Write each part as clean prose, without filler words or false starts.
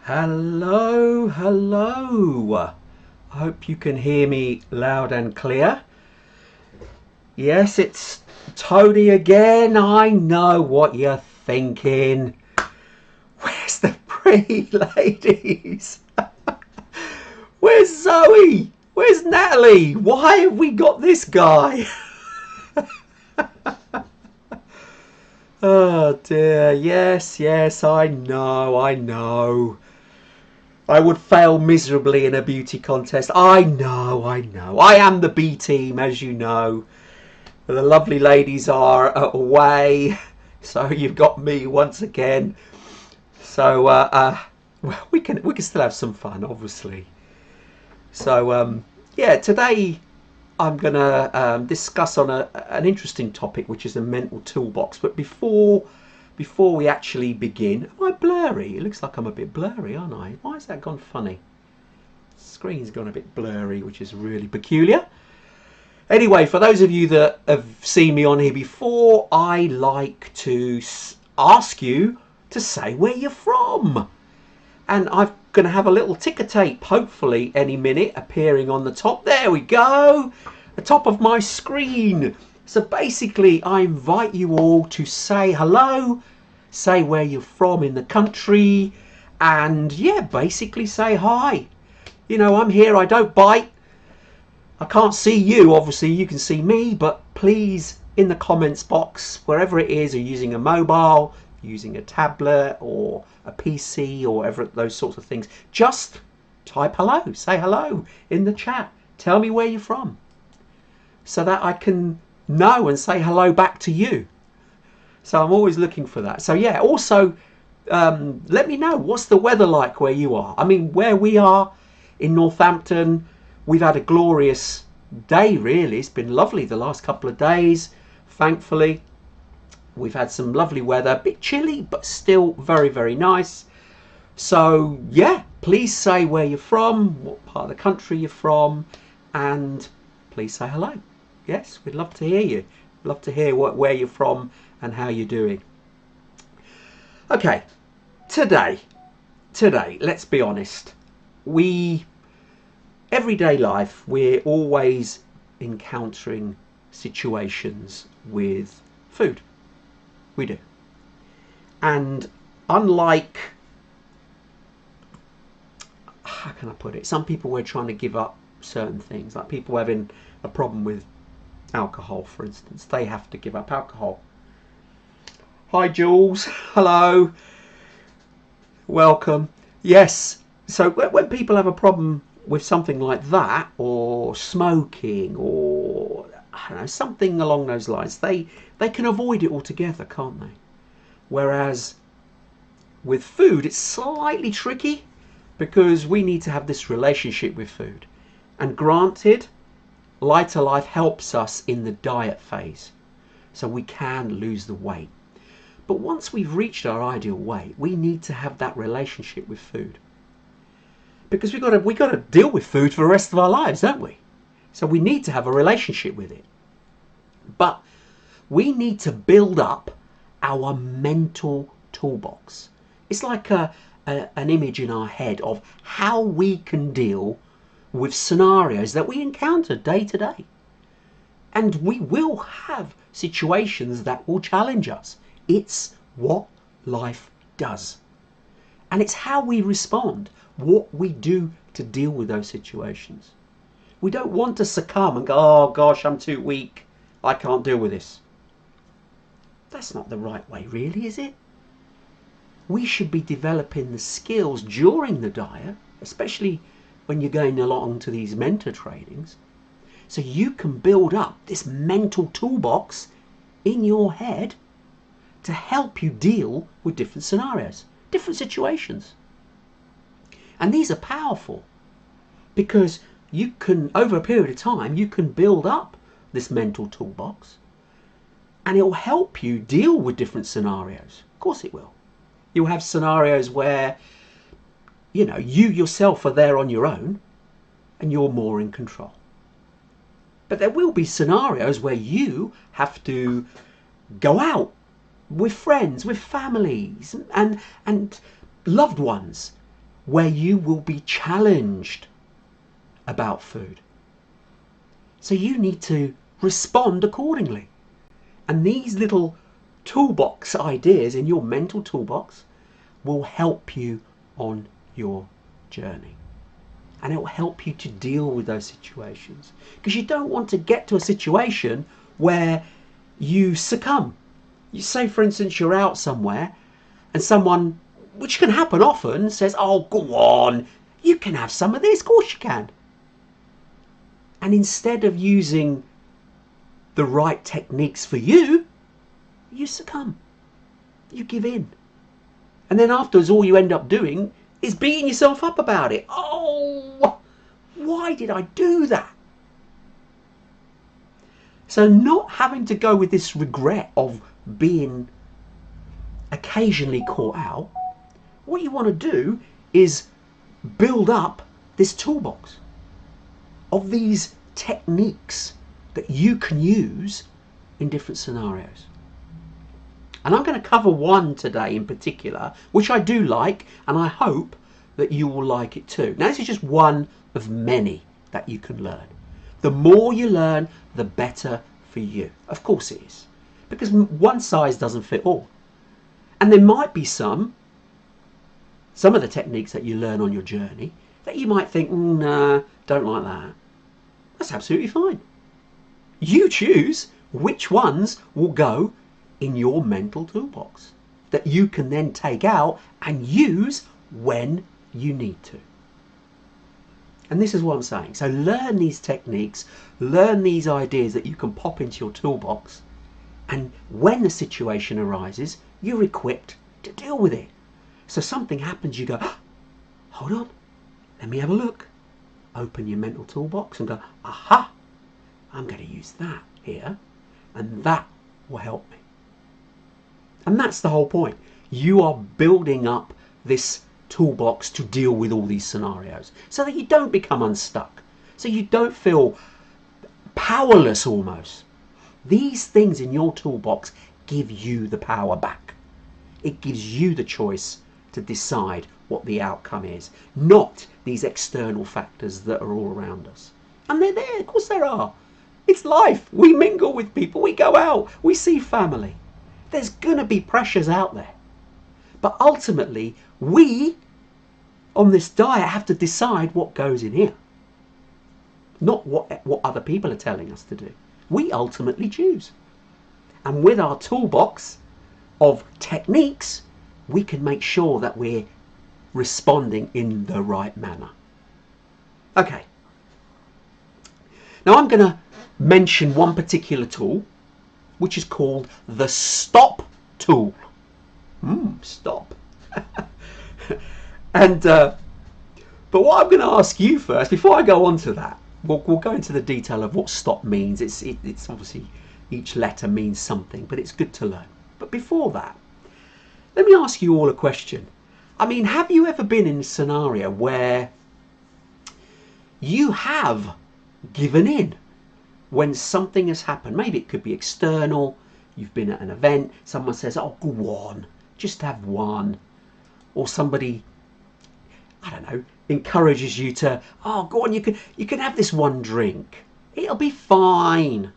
Hello, hello. I hope you can hear me loud and clear. Yes, it's Tony again. I know what you're thinking. Where's the pretty ladies? Where's Zoe? Where's Natalie? Why have we got this guy? Oh dear, yes, I know. I would fail miserably in a beauty contest. I know. I am the B team, as you know. The lovely ladies are away, so you've got me once again. So well, we can still have some fun, obviously. So yeah, today I'm gonna discuss on an interesting topic, which is a mental toolbox. But before we actually begin, am I blurry? It looks like I'm a bit blurry, aren't I? Why has that gone funny? Screen's gone a bit blurry, which is really peculiar. Anyway, for those of you that have seen me on here before, I like to ask you to say where you're from. And I'm going to have a little ticker tape, hopefully any minute, appearing on the top. There we go, the top of my screen. So basically, I invite you all to say hello, say where you're from in the country, and yeah, basically say hi. You know, I'm here, I don't bite. I can't see you, obviously, you can see me, but please, in the comments box, wherever it is, you're using a mobile, using a tablet or a PC or whatever, those sorts of things, just type hello, say hello in the chat. Tell me where you're from so that I can know and say hello back to you. So I'm always looking for that. So yeah, also let me know, what's the weather like where you are? I mean, where we are in Northampton, we've had a glorious day, really. It's been lovely the last couple of days, thankfully. We've had some lovely weather, a bit chilly, but still very, very nice. So yeah, please say where you're from, what part of the country you're from, and please say hello. Yes, we'd love to hear you. Love to hear where you're from and how you're doing. Okay, today, let's be honest. Everyday life, we're always encountering situations with food. We do. And unlike, how can I put it, some people were trying to give up certain things, like people having a problem with alcohol, for instance. They have to give up alcohol. Hi Jules, hello, welcome. Yes, so when people have a problem with something like that, or smoking, or I don't know, something along those lines, they can avoid it altogether, can't they? Whereas with food, it's slightly tricky because we need to have this relationship with food. And granted, LighterLife helps us in the diet phase, so we can lose the weight. But once we've reached our ideal weight, we need to have that relationship with food, because we got to deal with food for the rest of our lives, don't we? So we need to have a relationship with it. But we need to build up our mental toolbox. It's like an image in our head of how we can deal with scenarios that we encounter day to day. And we will have situations that will challenge us. It's what life does. And it's how we respond, what we do to deal with those situations. We don't want to succumb and go, oh gosh, I'm too weak, I can't deal with this. That's not the right way, really, is it? We should be developing the skills during the diet, especially when you're going along to these mentor trainings, so you can build up this mental toolbox in your head to help you deal with different scenarios, different situations. And these are powerful because you can, over a period of time, you can build up this mental toolbox and it will help you deal with different scenarios. Of course it will. You'll have scenarios where, you know, you yourself are there on your own and you're more in control. But there will be scenarios where you have to go out with friends, with families and loved ones, where you will be challenged about food. So you need to respond accordingly. And these little toolbox ideas in your mental toolbox will help you on your journey. And it will help you to deal with those situations. Because you don't want to get to a situation where you succumb. You say, for instance, you're out somewhere and someone, which can happen often, says, oh, go on, you can have some of this. Of course you can. And instead of using the right techniques for you, you succumb. You give in. And then afterwards, all you end up doing is beating yourself up about it. Oh, why did I do that? So not having to go with this regret of being occasionally caught out, what you want to do is build up this toolbox of these techniques that you can use in different scenarios. And I'm going to cover one today in particular, which I do like, and I hope that you will like it too. Now, this is just one of many that you can learn. The more you learn, the better for you. Of course it is. Because one size doesn't fit all. And there might be some of the techniques that you learn on your journey that you might think, nah, don't like that. That's absolutely fine. You choose which ones will go in your mental toolbox that you can then take out and use when you need to. And this is what I'm saying. So learn these techniques, learn these ideas that you can pop into your toolbox, and when the situation arises, you're equipped to deal with it. So something happens, you go, oh, hold on, let me have a look. Open your mental toolbox and go, aha, I'm going to use that here, and that will help me. And that's the whole point. You are building up this toolbox to deal with all these scenarios so that you don't become unstuck, so you don't feel powerless almost. These things in your toolbox give you the power back. It gives you the choice to decide what the outcome is, not these external factors that are all around us. And they're there, of course there are. It's life. We mingle with people, we go out, we see family. There's going to be pressures out there. But ultimately, we on this diet have to decide what goes in here. Not what other people are telling us to do. We ultimately choose. And with our toolbox of techniques, we can make sure that we're responding in the right manner. Okay. Now I'm going to mention one particular tool, which is called the stop tool. Stop. And but what I'm going to ask you first, before I go on to that, we'll go into the detail of what stop means. It's obviously each letter means something, but it's good to learn. But before that, let me ask you all a question. I mean, have you ever been in a scenario where you have given in when something has happened? Maybe it could be external. You've been at an event, someone says, oh, go on, just have one. Or somebody, I don't know, encourages you to, oh, go on, you can have this one drink. It'll be fine.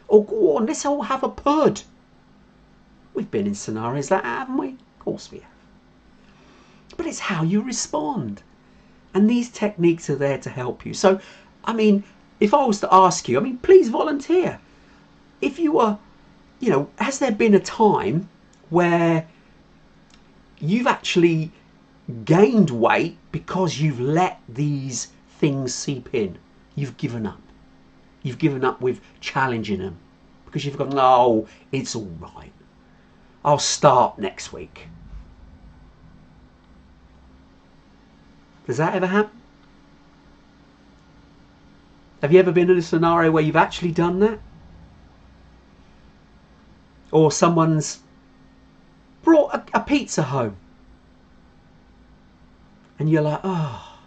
Or go on, let's all have a pud. We've been in scenarios like that, haven't we? Of course we have. But it's how you respond. And these techniques are there to help you. So, I mean, if I was to ask you, I mean, please volunteer. If you were, has there been a time where you've actually gained weight because you've let these things seep in? You've given up. You've given up with challenging them because you've gone, no, it's all right. I'll start next week. Does that ever happen? Have you ever been in a scenario where you've actually done that? Or someone's brought a pizza home and you're like, oh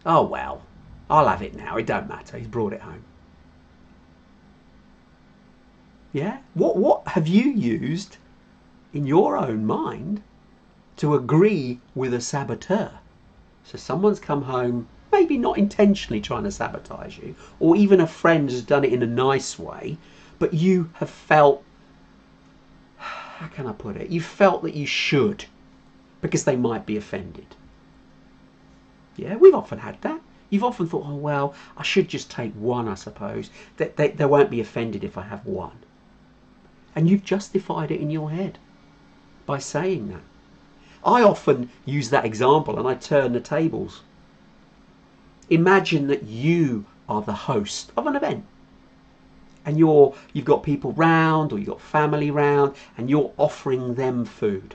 well, I'll have it now, it don't matter, he's brought it home. Yeah? What have you used in your own mind to agree with a saboteur So someone's come home, maybe not intentionally trying to sabotage you, or even a friend has done it in a nice way, but you have felt, how can I put it? You felt that you should, because they might be offended. Yeah, we've often had that. You've often thought, oh, well, I should just take one, I suppose. They won't be offended if I have one. And you've justified it in your head by saying that. I often use that example and I turn the tables. Imagine that you are the host of an event and you've got people round or you've got family round and you're offering them food.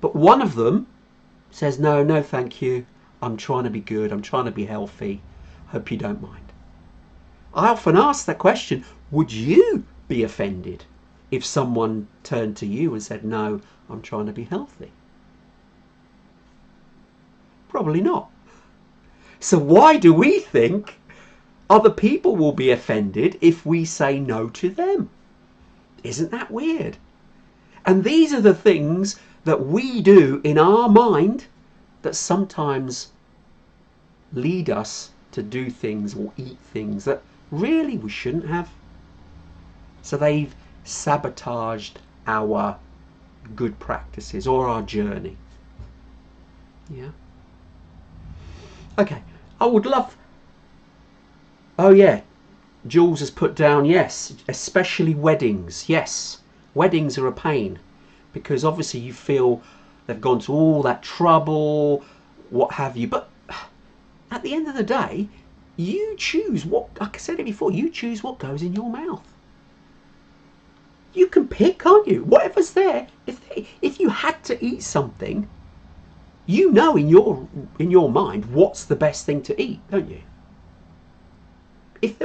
But one of them says, no, thank you. I'm trying to be good. I'm trying to be healthy. Hope you don't mind. I often ask that question, would you be offended if someone turned to you and said, no, I'm trying to be healthy? Probably not. So why do we think other people will be offended if we say no to them? Isn't that weird? And these are the things that we do in our mind that sometimes lead us to do things or eat things that really we shouldn't have. So they've sabotaged our good practices or our journey. Yeah. Okay, I would love... Oh yeah, Jules has put down, yes, especially weddings. Yes, weddings are a pain because obviously you feel they've gone to all that trouble, what have you. But at the end of the day, you choose what, like I said it before, you choose what goes in your mouth. You can pick, can't you? Whatever's there. If you had to eat something, you know in your mind what's the best thing to eat, don't you? If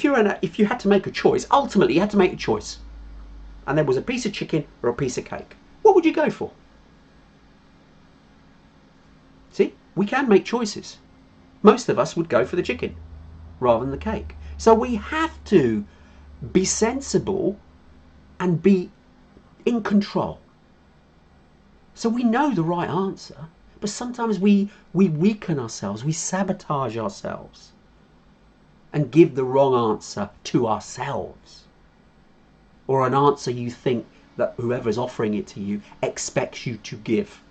you had to make a choice, ultimately you had to make a choice, and there was a piece of chicken or a piece of cake, what would you go for? See, we can make choices. Most of us would go for the chicken rather than the cake. So we have to be sensible and be in control. So we know the right answer, but sometimes we weaken ourselves, we sabotage ourselves and give the wrong answer to ourselves. Or an answer you think that whoever's offering it to you expects you to give.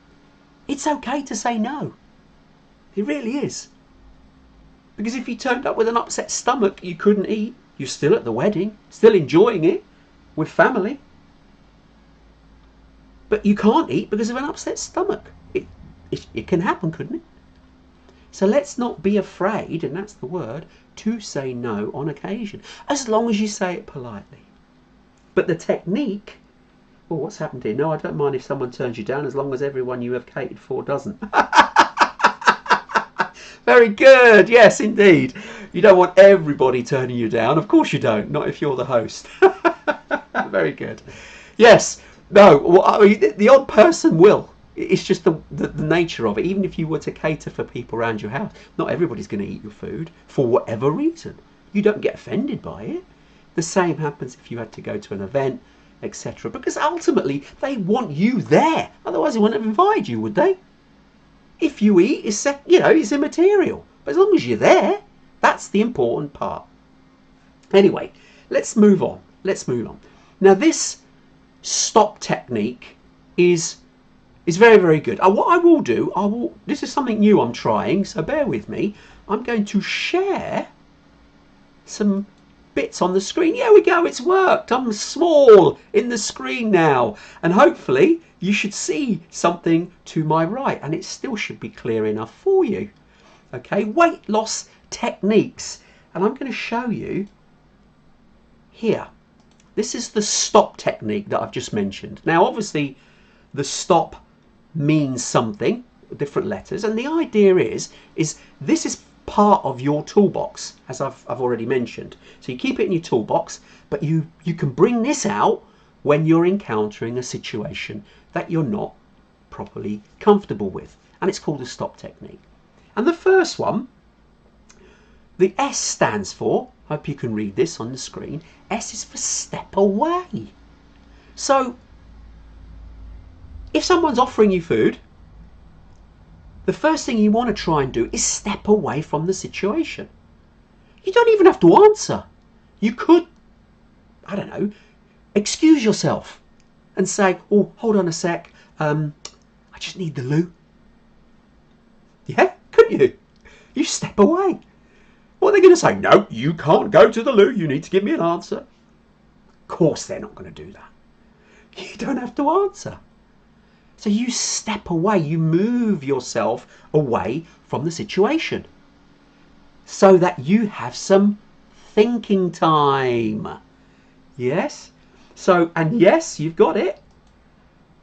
It's okay to say no. It really is. Because if you turned up with an upset stomach you couldn't eat, you're still at the wedding, still enjoying it with family. But you can't eat because of an upset stomach. It can happen, couldn't it? So let's not be afraid, and that's the word, to say no on occasion, as long as you say it politely. But the technique, oh, what's happened here? No, I don't mind if someone turns you down as long as everyone you have catered for doesn't. Very good. Yes, indeed. You don't want everybody turning you down. Of course you don't. Not if you're the host. Very good. Yes. No. Well, I mean, the odd person will. It's just the nature of it. Even if you were to cater for people around your house, not everybody's going to eat your food for whatever reason. You don't get offended by it. The same happens if you had to go to an event, etc. Because ultimately they want you there. Otherwise they wouldn't have invited you, would they? If you eat, it's immaterial. But as long as you're there, that's the important part. Anyway, let's move on. Now this stop technique is very, very good. What I will do, this is something new I'm trying, so bear with me. I'm going to share some bits on the screen. There we go, it's worked. I'm small in the screen now. And hopefully you should see something to my right, and it still should be clear enough for you. Okay, weight loss techniques. And I'm going to show you here. This is the stop technique that I've just mentioned. Now, obviously, the stop means something, different letters, and the idea is this is part of your toolbox, as I've already mentioned. So you keep it in your toolbox, but you can bring this out when you're encountering a situation that you're not properly comfortable with, and it's called a stop technique. And the first one, the S stands for, hope you can read this on the screen, S is for step away. So if someone's offering you food the first thing you want to try and do is step away from the situation. You don't even have to answer. You could, I don't know, excuse yourself and say, oh, hold on a sec, I just need the loo. Yeah, couldn't you? You step away. What are they going to say? No, you can't go to the loo. You need to give me an answer. Of course they're not going to do that. You don't have to answer. So you step away. You move yourself away from the situation so that you have some thinking time. Yes? So, and yes, you've got it.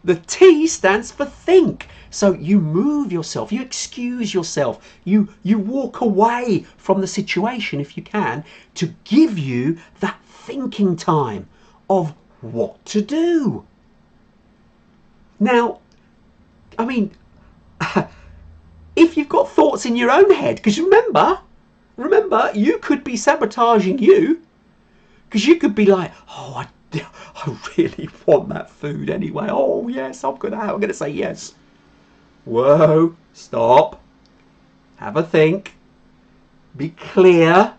The T stands for think. So you move yourself, you excuse yourself, you walk away from the situation if you can, to give you that thinking time of what to do. Now, I mean, if you've got thoughts in your own head, because remember, you could be sabotaging you, because you could be like, oh, I really want that food anyway. Oh, yes, I'm going to say yes. Whoa, stop. Have a think. Be clear.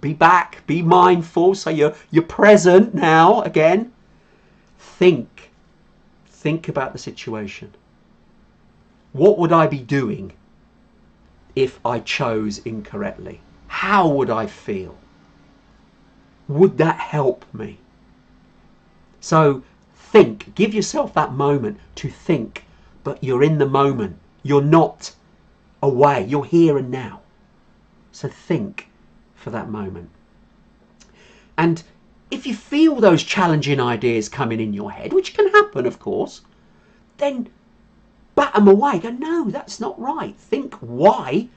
Be back. Be mindful. So you're present now again. Think. Think about the situation. What would I be doing if I chose incorrectly? How would I feel? Would that help me? So think. Give yourself that moment to think. But you're in the moment. You're not away. You're here and now. So think for that moment. And if you feel those challenging ideas coming in your head, which can happen, of course, then bat them away. Go, no, that's not right. Think why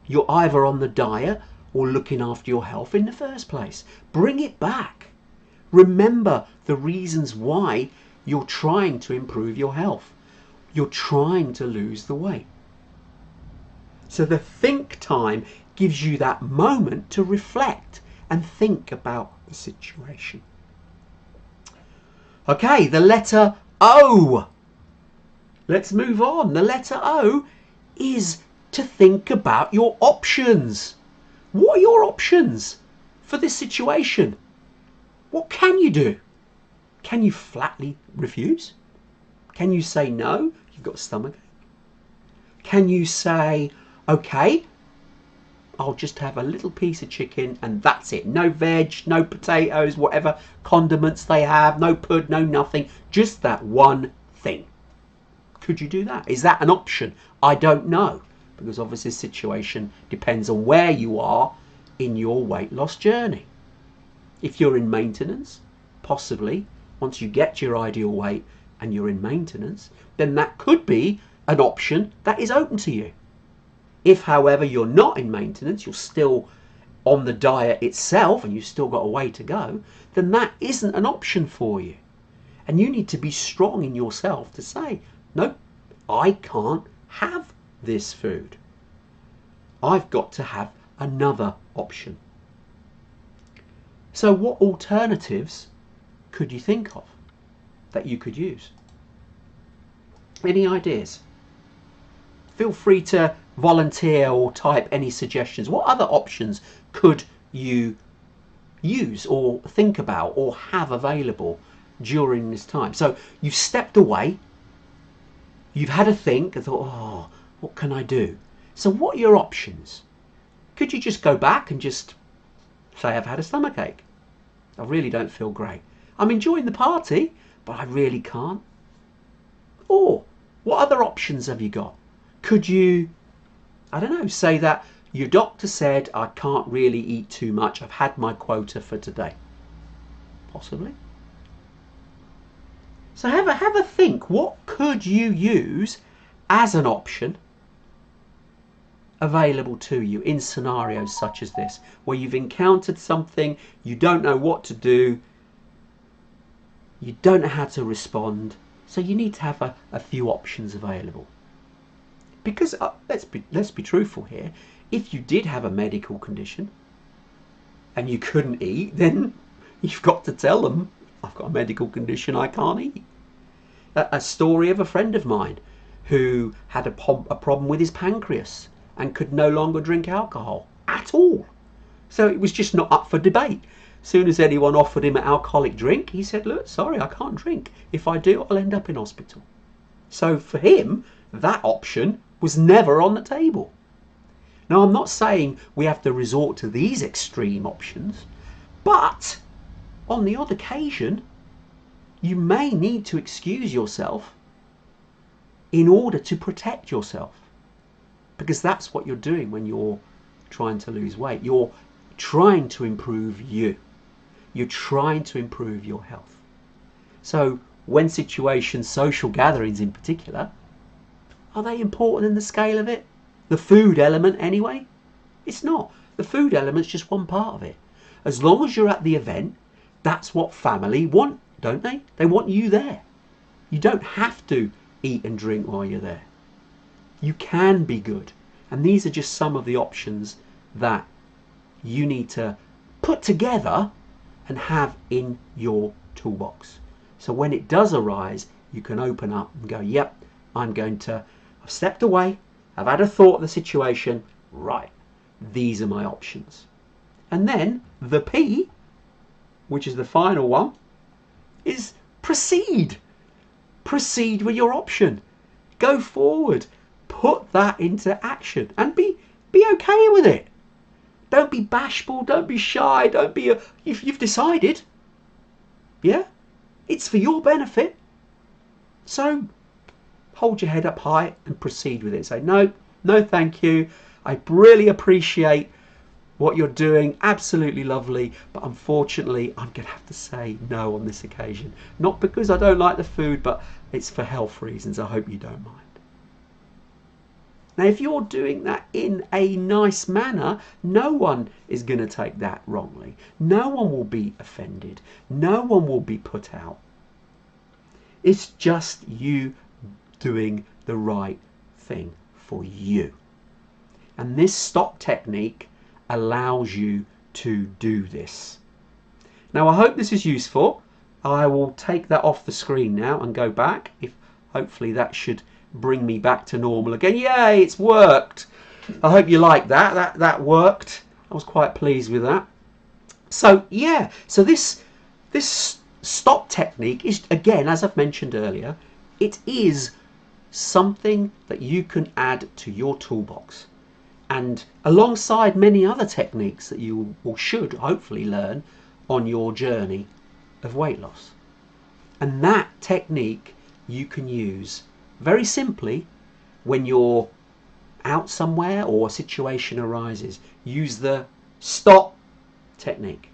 you're either on the diet or looking after your health in the first place. Bring it back. Remember the reasons why you're trying to improve your health. You're trying to lose the weight. So the think time gives you that moment to reflect and think about the situation. Okay, the letter O. Let's move on. The letter O is to think about your options. What are your options for this situation? What can you do? Can you flatly refuse? Can you say no? You've got a stomachache. Can you say, okay, I'll just have a little piece of chicken and that's it. No veg, no potatoes, whatever condiments they have, no pud, no nothing. Just that one thing. Could you do that? Is that an option? I don't know, because obviously the situation depends on where you are in your weight loss journey. If you're in maintenance, possibly, once you get your ideal weight and you're in maintenance, then that could be an option that is open to you. If, however, you're not in maintenance, you're still on the diet itself and you've still got a way to go, then that isn't an option for you. And you need to be strong in yourself to say, no, I can't have this food. I've got to have another option. So what alternatives could you think of that you could use? Any ideas? Feel free to volunteer or type any suggestions. What other options could you use or think about or have available during this time? So you've stepped away, you've had a think and thought, oh, what can I do? So what are your options? Could you just go back and just say, I've had a stomachache. I really don't feel great. I'm enjoying the party, but I really can't. Or what other options have you got? Could you, I don't know, say that your doctor said I can't really eat too much. I've had my quota for today. Possibly. So have a think. What could you use as an option available to you in scenarios such as this, where you've encountered something, you don't know what to do, you don't know how to respond, so you need to have a few options available. Because let's be truthful here, if you did have a medical condition and you couldn't eat, then you've got to tell them, I've got a medical condition, I can't eat. A story of a friend of mine who had a problem with his pancreas and could no longer drink alcohol at all. So it was just not up for debate. As soon as anyone offered him an alcoholic drink, he said, look, sorry, I can't drink. If I do, I'll end up in hospital. So for him, that option was never on the table. Now, I'm not saying we have to resort to these extreme options, but on the odd occasion, you may need to excuse yourself in order to protect yourself, because that's what you're doing when you're trying to lose weight. You're trying to improve you. You're trying to improve your health. So when situations, social gatherings in particular, are they important in the scale of it? The food element anyway? It's not. The food element's just one part of it. As long as you're at the event, that's what family want, don't they? They want you there. You don't have to eat and drink while you're there. You can be good. And these are just some of the options that you need to put together and have in your toolbox. So when it does arise, you can open up and go, yep, I've stepped away, I've had a thought of the situation, right, these are my options. And then the P, which is the final one, is proceed. Proceed with your option. Go forward. Put that into action and be okay with it. Don't be bashful. Don't be shy. Don't be you've decided. Yeah? It's for your benefit. So hold your head up high and proceed with it. Say, no, thank you. I really appreciate what you're doing. Absolutely lovely. But unfortunately, I'm going to have to say no on this occasion. Not because I don't like the food, but it's for health reasons. I hope you don't mind. Now, if you're doing that in a nice manner, no one is going to take that wrongly. No one will be offended. No one will be put out. It's just you doing the right thing for you. And this stop technique allows you to do this. Now, I hope this is useful. I will take that off the screen now and go back. Hopefully that should bring me back to normal again. Yay, it's worked. I hope you like that. That worked. I was quite pleased with that. So yeah, so this stop technique is, again, as I've mentioned earlier, it is something that you can add to your toolbox, and alongside many other techniques that you should hopefully learn on your journey of weight loss. And that technique you can use very simply when you're out somewhere or a situation arises. Use the stop technique.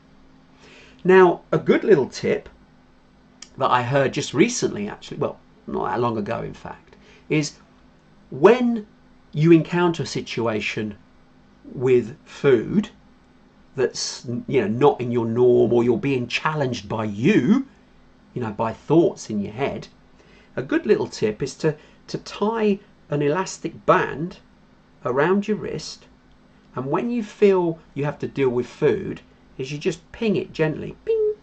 Now, a good little tip that I heard just recently, actually, well, not that long ago in fact, is when you encounter a situation with food that's, not in your norm, or you're being challenged by by thoughts in your head, a good little tip is to tie an elastic band around your wrist, and when you feel you have to deal with food, is you just ping it gently, ping,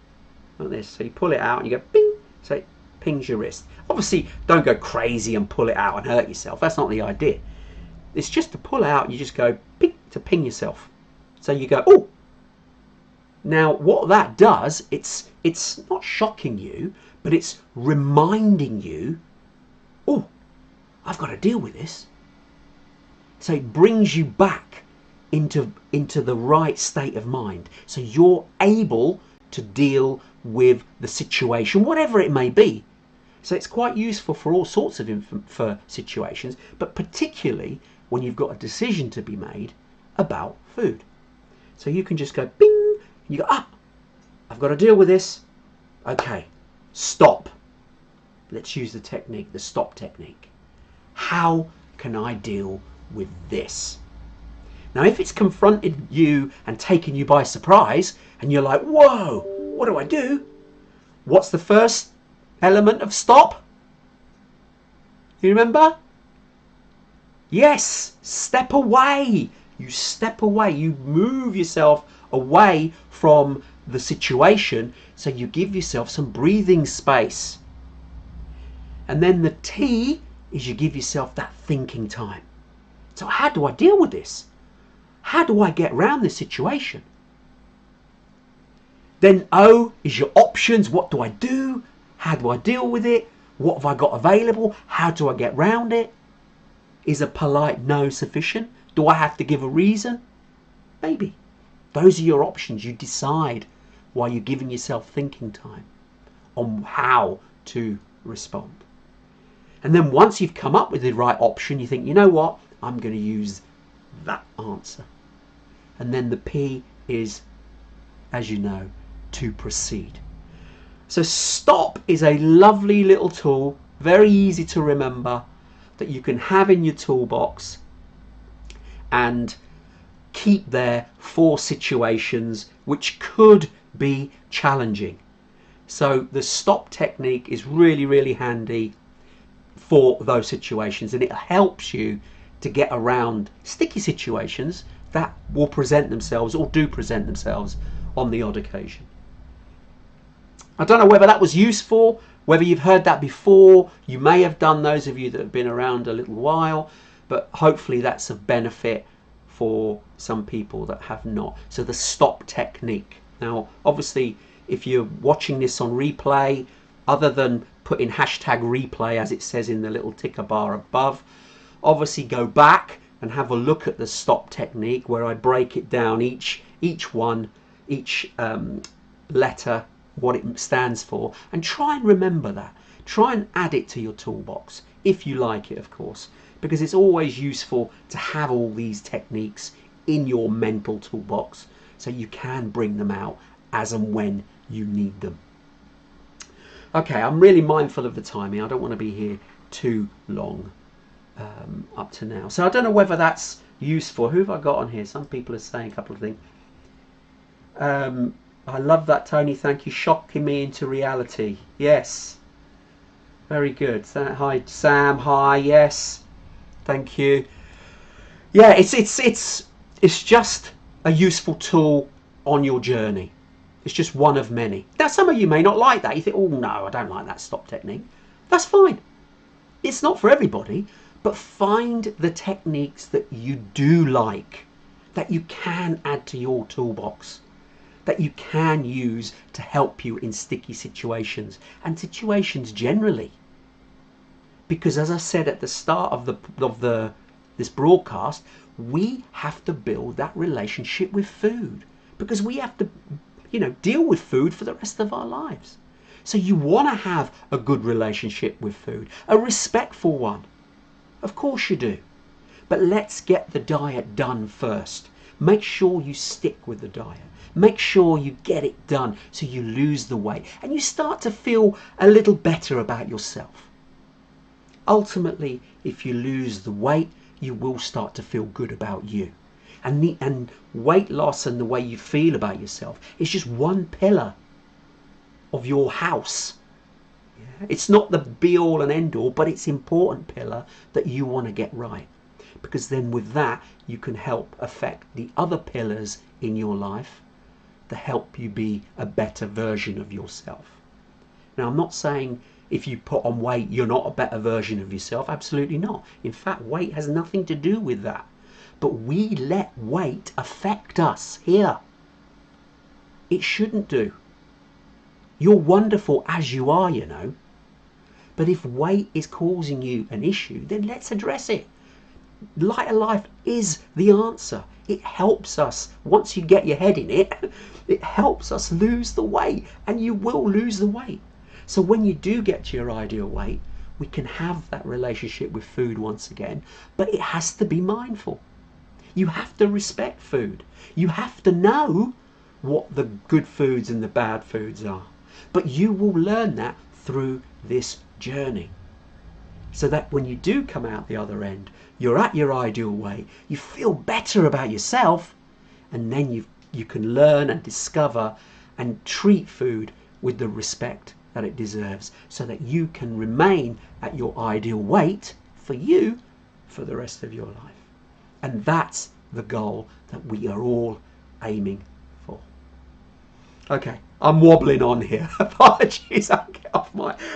like this. So you pull it out and you go ping, so it pings your wrist. Obviously, don't go crazy and pull it out and hurt yourself. That's not the idea. It's just to pull out, you just go ping to ping yourself. So you go, oh. Now, what that does, it's not shocking you, but it's reminding you, oh, I've got to deal with this. So it brings you back into the right state of mind. So you're able to deal with the situation, whatever it may be. So it's quite useful for all sorts of for situations, but particularly when you've got a decision to be made about food. So you can just go bing, and you go, I've got to deal with this. Okay, stop. Let's use the technique, the stop technique. How can I deal with this? Now, if it's confronted you and taken you by surprise, and you're like, whoa, what do I do? What's the first element of stop? You remember? Yes, step away. You step away. You move yourself away from the situation, so you give yourself some breathing space. And then the T is you give yourself that thinking time. So how do I deal with this? How do I get around this situation? Then O is your options. What do I do? How do I deal with it? What have I got available? How do I get round it? Is a polite no sufficient? Do I have to give a reason? Maybe. Those are your options. You decide while you're giving yourself thinking time on how to respond. And then once you've come up with the right option, you think, you know what? I'm going to use that answer. And then the P is, as you know, to proceed. So stop is a lovely little tool, very easy to remember, that you can have in your toolbox and keep there for situations which could be challenging. So the stop technique is really, really handy for those situations, and it helps you to get around sticky situations that will present themselves or do present themselves on the odd occasion. I don't know whether that was useful, whether you've heard that before. You may have done, those of you that have been around a little while, but hopefully that's of benefit for some people that have not. So the stop technique. Now, obviously, if you're watching this on replay, other than putting hashtag replay as it says in the little ticker bar above, obviously go back and have a look at the stop technique where I break it down, each letter, what it stands for, and try and remember that. Try and add it to your toolbox, if you like it, of course, because it's always useful to have all these techniques in your mental toolbox so you can bring them out as and when you need them. Okay, I'm really mindful of the timing. I don't want to be here too long up to now. So I don't know whether that's useful. Who have I got on here? Some people are saying a couple of things. I love that, Tony. Thank you. Shocking me into reality. Yes. Very good. Hi, Sam. Hi. Yes. Thank you. Yeah, it's just a useful tool on your journey. It's just one of many. Now, some of you may not like that. You think, oh no, I don't like that stop technique. That's fine. It's not for everybody, but find the techniques that you do like, that you can add to your toolbox, that you can use to help you in sticky situations and situations generally. Because as I said at the start of this broadcast, we have to build that relationship with food, because we have to deal with food for the rest of our lives. So you want to have a good relationship with food, a respectful one. Of course you do. But let's get the diet done first. Make sure you stick with the diet. Make sure you get it done so you lose the weight and you start to feel a little better about yourself. Ultimately, if you lose the weight, you will start to feel good about you. And weight loss and the way you feel about yourself is just one pillar of your house. Yeah? It's not the be all and end all, but it's an important pillar that you want to get right. Because then with that, you can help affect the other pillars in your life to help you be a better version of yourself. Now, I'm not saying if you put on weight, you're not a better version of yourself. Absolutely not. In fact, weight has nothing to do with that. But we let weight affect us here. It shouldn't do. You're wonderful as you are, But if weight is causing you an issue, then let's address it. LighterLife is the answer. It helps us. Once you get your head in it, it helps us lose the weight, and you will lose the weight. So when you do get to your ideal weight, we can have that relationship with food once again, but it has to be mindful. You have to respect food. You have to know what the good foods and the bad foods are. But you will learn that through this journey. So that when you do come out the other end, you're at your ideal weight, you feel better about yourself, and then you can learn and discover and treat food with the respect that it deserves, so that you can remain at your ideal weight for you for the rest of your life. And that's the goal that we are all aiming for. Okay, I'm wobbling on here. Apologies, I'll get off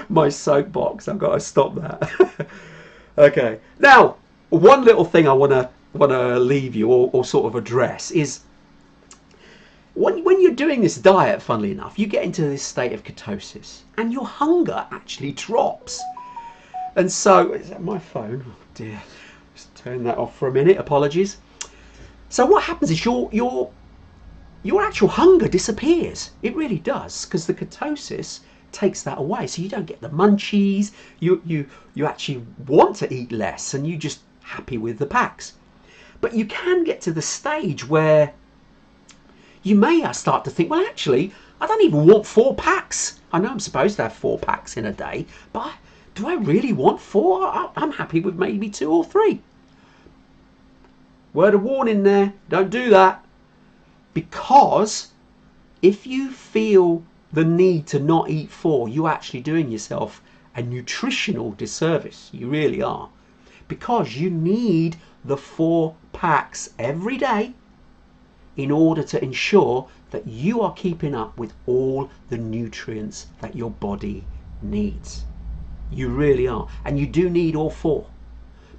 my soapbox. I've got to stop that. Okay. Now, one little thing I wanna leave you or sort of address is when you're doing this diet, funnily enough, you get into this state of ketosis and your hunger actually drops. And so, is that my phone? Oh dear. Just turn that off for a minute. Apologies. So what happens is your actual hunger disappears. It really does, because the ketosis takes that away. So you don't get the munchies. You actually want to eat less, and you're just happy with the packs. But you can get to the stage where you may start to think, well, actually, I don't even want 4 packs. I know I'm supposed to have 4 packs in a day, but do I really want 4? I'm happy with maybe 2 or 3. Word of warning there, don't do that. Because if you feel the need to not eat 4, you're actually doing yourself a nutritional disservice. You really are. Because you need the 4 packs every day in order to ensure that you are keeping up with all the nutrients that your body needs. You really are. And you do need all 4.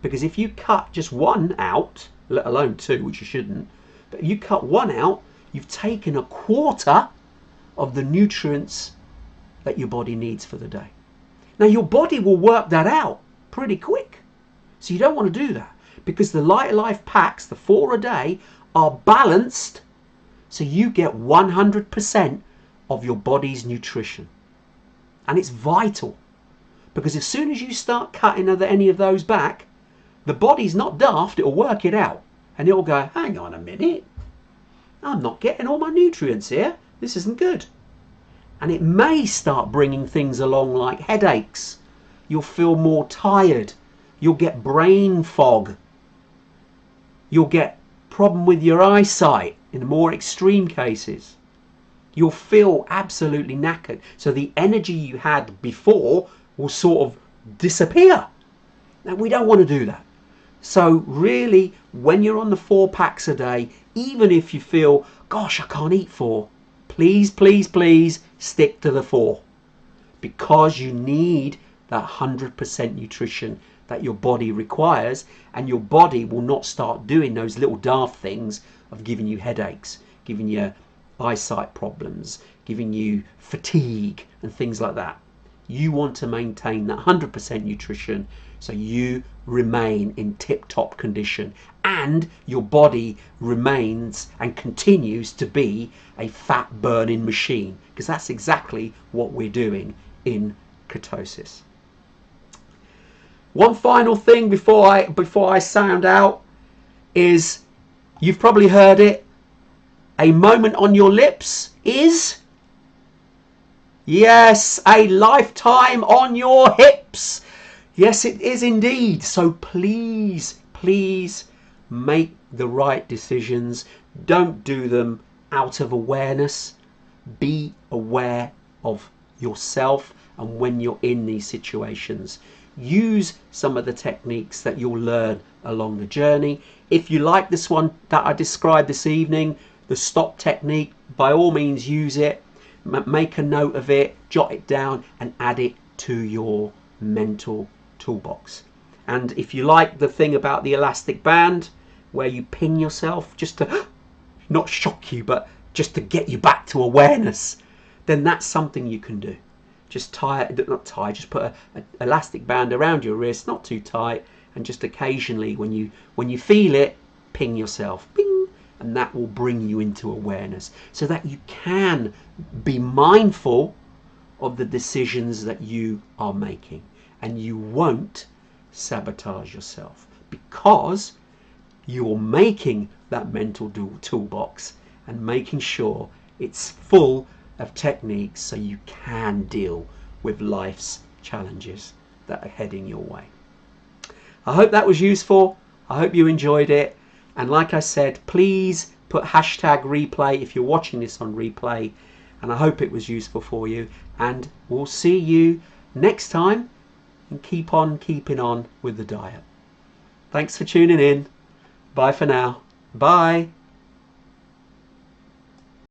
Because if you cut just 1 out, let alone 2, which you shouldn't, but if you cut 1 out, you've taken a quarter of the nutrients that your body needs for the day. Now your body will work that out pretty quick. So you don't want to do that, because the LighterLife packs, the 4 a day, are balanced so you get 100% of your body's nutrition. And it's vital, because as soon as you start cutting any of those back, the body's not daft, it'll work it out. And it'll go, hang on a minute, I'm not getting all my nutrients here. This isn't good. And it may start bringing things along like headaches. You'll feel more tired. You'll get brain fog. You'll get problem with your eyesight in the more extreme cases. You'll feel absolutely knackered. So the energy you had before will sort of disappear. Now we don't want to do that. So really, when you're on the 4 packs a day, even if you feel, gosh, I can't eat 4, please, please, please stick to the 4. Because you need that 100% nutrition that your body requires, and your body will not start doing those little daft things of giving you headaches, giving you eyesight problems, giving you fatigue and things like that. You want to maintain that 100% nutrition so you remain in tip-top condition and your body remains and continues to be a fat burning machine, because that's exactly what we're doing in ketosis. One final thing before I sound out is, you've probably heard it, a moment on your lips is, yes, a lifetime on your hips. Yes, it is indeed. So please, please make the right decisions. Don't do them out of awareness. Be aware of yourself, and when you're in these situations, use some of the techniques that you'll learn along the journey. If you like this one that I described this evening, the stop technique, by all means use it. Make a note of it, jot it down, and add it to your mental toolbox. And if you like the thing about the elastic band, where you pin yourself just to not shock you, but just to get you back to awareness, then that's something you can do. Just just put an elastic band around your wrist, not too tight, and just occasionally when you feel it, ping yourself, ping, and that will bring you into awareness so that you can be mindful of the decisions that you are making, and you won't sabotage yourself, because you're making that mental toolbox and making sure it's full of techniques so you can deal with life's challenges that are heading your way. I hope that was useful. I hope you enjoyed it. And like I said, please put hashtag replay if you're watching this on replay. And I hope it was useful for you. And we'll see you next time. And keep on keeping on with the diet. Thanks for tuning in. Bye for now. Bye.